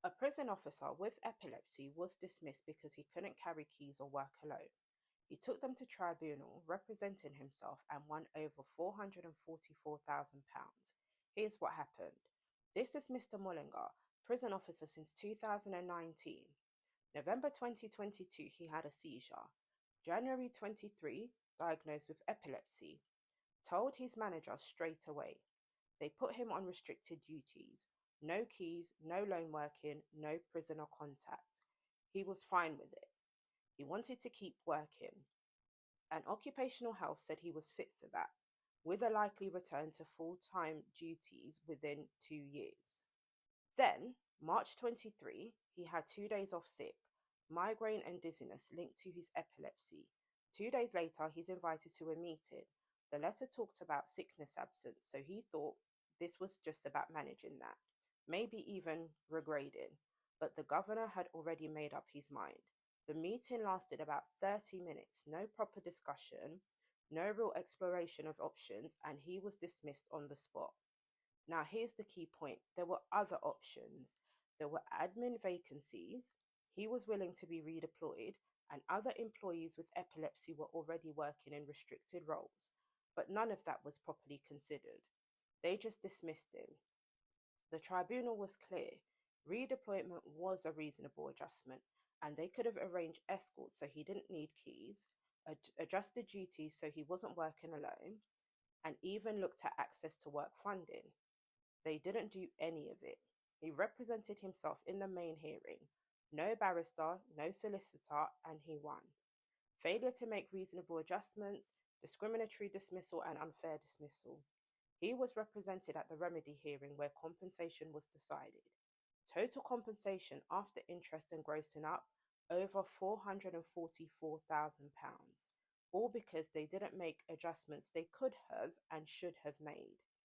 A prison officer with epilepsy was dismissed because he couldn't carry keys or work alone. He took them to tribunal, representing himself, and won over £444,000. Here's what happened. This is Mr. Mullinger, prison officer since 2019. November 2022, he had a seizure. January 23, diagnosed with epilepsy. Told his manager straight away. They put him on restricted duties. No keys, no loan working, no prisoner contact. He was fine with it. He wanted to keep working, and occupational health said he was fit for that, with a likely return to full-time duties within 2 years. Then, March 23, he had 2 days off sick, migraine and dizziness linked to his epilepsy. 2 days later, he's invited to a meeting. The letter talked about sickness absence, so he thought this was just about managing that, maybe even regrading. But the governor had already made up his mind. The meeting lasted about 30 minutes, no proper discussion, no real exploration of options, and he was dismissed on the spot. Now, here's the key point. There were other options. There were admin vacancies. He was willing to be redeployed, and other employees with epilepsy were already working in restricted roles. But none of that was properly considered. They just dismissed him. The tribunal was clear. Redeployment was a reasonable adjustment, and they could have arranged escorts so he didn't need keys, adjusted duties so he wasn't working alone, and even looked at access to work funding. They didn't do any of it. He represented himself in the main hearing. No barrister, no solicitor, and he won. Failure to make reasonable adjustments, discriminatory dismissal, and unfair dismissal. He was represented at the remedy hearing where compensation was decided. Total compensation after interest and grossing up, over £444,000, all because they didn't make adjustments they could have and should have made.